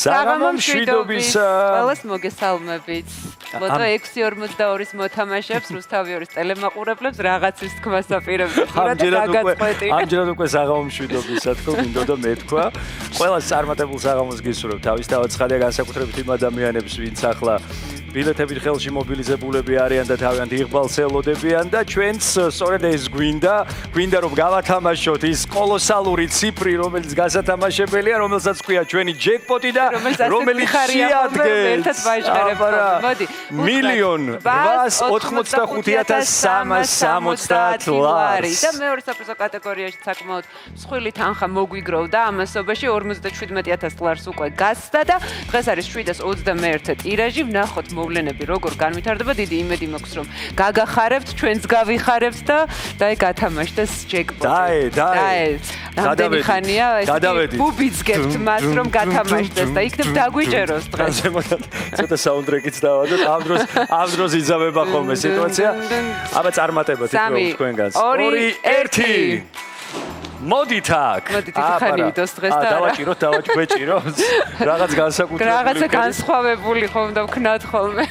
საღამო მშვიდობისა. ყველას მოგესალმებით. ლოტო 6:42-ის მოთამაშეებს რუსთავი 2-ის ტელემაყურებლებს რაღაცის თქმას აპირებთ. ამჯერად უკვე საღამო მშვიდობისა თქო, მინდოდა მეთქვა. ყველას წარმატებულ საღამოს გისურვებ. თავისთავად ცხადია განსაკუთრებით იმ ადამიანებს, ვინც ახლა ბილეთებით ხელში მობილიზებულები არიან და თავიანთ იღბალს ელოდებიან და ჩვენც სწორედ ეს გვინდა რომ გავათამაშოთ ის კოლოსალური ციფრი, რომელიც გასათამაშებელია, რომელსაც ქვია ჩვენი ჯეკპოტი და რომელიც შეადგენს 1,885,360 ლარს. და მეორე საფრთხო კატეგორიაში საკმაოდ მსხვილი თანხა მოგვიგროვდა ამასობაში 57,000 ლარს უკვე გასცდა და დღეს არის 721 ტირაჟი. ვნახოთ მოვლენები როგორ განვითარდება. დიდი იმედი მაქვს რომ გაგახარებთ, ჩვენც გავიხარებთ და დაი გათამაშდეს ჯეკპოტი. რამდენი ხანია ეს ბუბიძგებთ მას რომ გათამაშდეს და იქნებ დაგვიჭეროს დღეს. ცოტა საუნდტრეკიც დავადოთ. ამ დროს იზავება ხოლმე სიტუაცია. აბა წარმატებათ იქ თქვენგანს. 2-1 მოდით აქ. მოდით ხარიდოს დღეს და დავაჭიროთ, გვეჭიროს. რაღაც განსაკუთრებული. რაღაცა განსხვავებული ხომ და ვქნათ ხოლმე.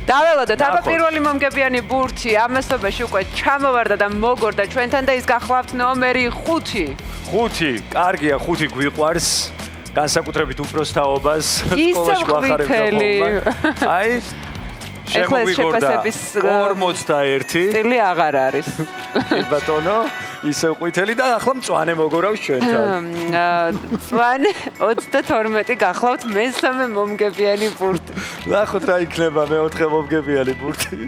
დაველოდოთ, აბა პირველი მომგებიანი ბურთი ამასობაში უკვე ჩამოვარდა და მოგორდა ჩვენთან და ის გახლავთ ნომერი 5. 5, კარგია, 5 გვიყვარს. განსაკუთრებით უპროსთაობას სკოლაში გვახარებდა ხოლმე. აი შემოგვიგორდა 41. წილი აღარ არის. ბატონო, ისე ყვითელი და ახლა მწვანე მოგორავს ჩვენთან. მწვანე 32 გახლავთ მესამე მომგებიანი ბურთი. ნახოთ რა იქნება მეოთხე მომგებიანი ბურთი.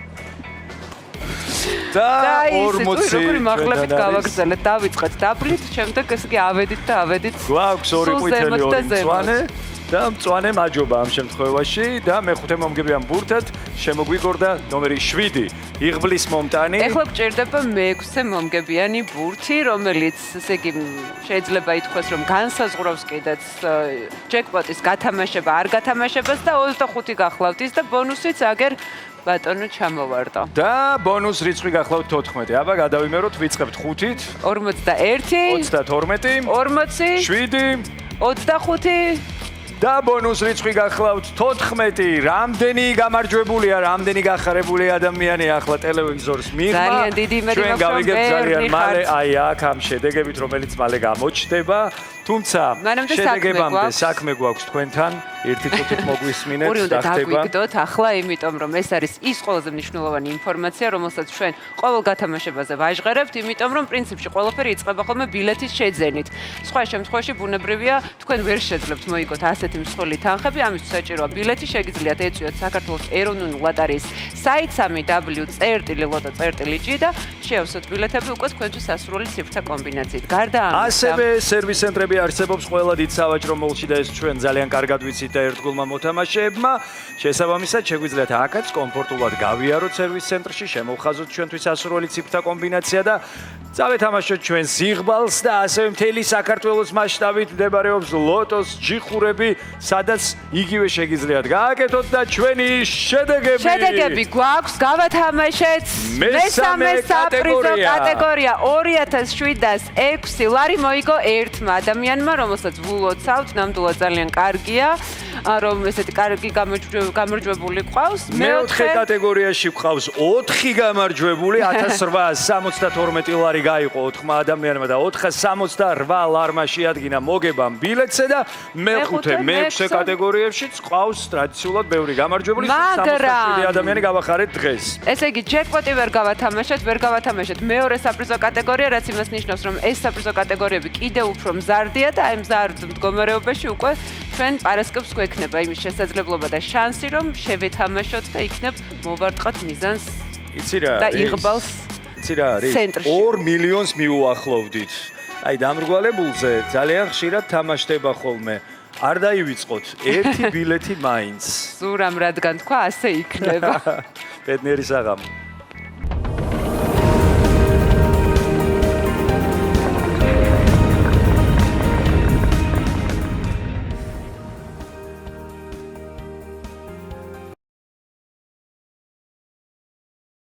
და 40 როგორი მაღლებით გავაგრძელეთ, დავიწყეთ დაბლით, შემდეგ ესე იგი ავედით და ავედით. გვაქვს 2 ყვითელი 2 მწვანე. და მწვანე მაჯობა ამ შემთხვევაში და მეხუთე მომგებიან ბურთად შემოგვიგორდა ნომერი 7 იღბლის მომტანი. ეხლა გჭირდება მე-6 მომგებიანი ბურთი, რომელიც ესე იგი შეიძლება ითქვას რომ განსაზღვრავს კიდეც ჯეკპოტის გათამაშება, არ გათამაშებას და 25 გახლავთ ის და ბონუსიც აგერ ბატონო ჩამოვარდა. და ბონუს რიცხვი გახლავთ 14. აბა გადავიმეროთ, ვიწყებთ 5-ით. 41 32 40 7 25 და ბონუს რიცხვი გახლავთ 14. რამდენი გამარჯვებულია, რამდენი გახარებული ადამიანი ახლა ტელევიზორს მიღმა. ძალიან დიდი იმედი მაქვს, ჩვენ გავიგებთ ძალიან მალე აი აქ ამ შედეგებით, რომელიც მალე გამოჩნდება. თუმცა შედეგებამდე საქმე გვაქვს თქვენთან. ერთი წუთით მოგვისმინეთ, ორი უნდა დაგვიგდოთ ახლა, იმიტომ რომ ეს არის ის ყველაზე მნიშვნელოვანი ინფორმაცია, რომელსაც ჩვენ ყოველ გათამაშებაზე ვაჟღერებთ, იმიტომ რომ პრინციპში ყველაფერი იწყება ხოლმე ბილეთის შეძენით. სხვა შემთხვევაში ბუნებრივია, თქვენ ვერ შეძლებთ მოიგოთ ასეთი მსხვილი თანხები, ამისთვის საჭიროა ბილეთი, შეგიძლიათ ეწვიოთ საქართველოს ეროვნული ლოტარიის საიტ www.loto.gr და შეავსოთ ბილეთები უკვე თქვენთვის სასურველი ციფრთა კომბინაციით. გარდა ამისა, ასევე სერვის ცენტრები არსებობს ყველა დიდ სავაჭრო მოლში და ეს ჩვენ ძალიან კარგად ვიცით და ერთგულმა მოთამაშეებმა. შესაბამისად, შეგვიძლიათ აქაც კომფორტულად გავიაროთ სერვის ცენტრში, შემოვხაზოთ ჩვენთვის სასურველი ციფრთა კომბინაცია და წავეთამაშოთ ჩვენს იღბალს და ასევე მთელი საქართველოს მასშტაბით მდებარეობს ლოტოს ჯიხურები, სადაც იგივე შეგიძლიათ გააკეთოთ და ჩვენი შედეგები. შედეგები გვაქვს, გავათამაშეთ მესამე საპრიზო კატეგორია 2706 ლარი მოიგო ერთმა ადამიანმა, რომელსაც ვულოცავთ, ნამდვილად ძალიან კარგია, რომ ესეთი კარგი გამარჯვებული ყავს. მეოთხე კატეგორიაში ყავს 4 გამარჯვებული, 1872 ლარი გაიყო 4 ადამიანმა და 468 ლარმა შეადგინა მოგებამ ბილეთზე და მეხუთე, მე-6 კატეგორიებშიც ყავს ტრადიციულად ბევრი გამარჯვებული, 67 ადამიანი გავახარეთ დღეს. ესე იგი, ჯეკპოტი ვერ გავათამაშეთ მეორე საპრიზო კატეგორია, რაც იმას ნიშნავს, რომ ეს საპრიზო კატეგორიები კიდევ უფრო მზარდია და აი მზარდ მდგომარეობაში უკვე ჩვენ პარასკევს გვექნება იმის შესაძლებლობა და შანსი, რომ შევეთამაშოთ და იქნებ მოვარტყათ მიზანს და იღბალს. იცი რა არის? 2 მილიონს მიუახლოვდით. აი დამრგვალებულზე ძალიან ხშირად თამაშდება ხოლმე. არ დაივიწყოთ, ერთი ბილეთი მაინც. სურამ რადგან თქვა, ასე იქნება. ბედნიერი საღამო.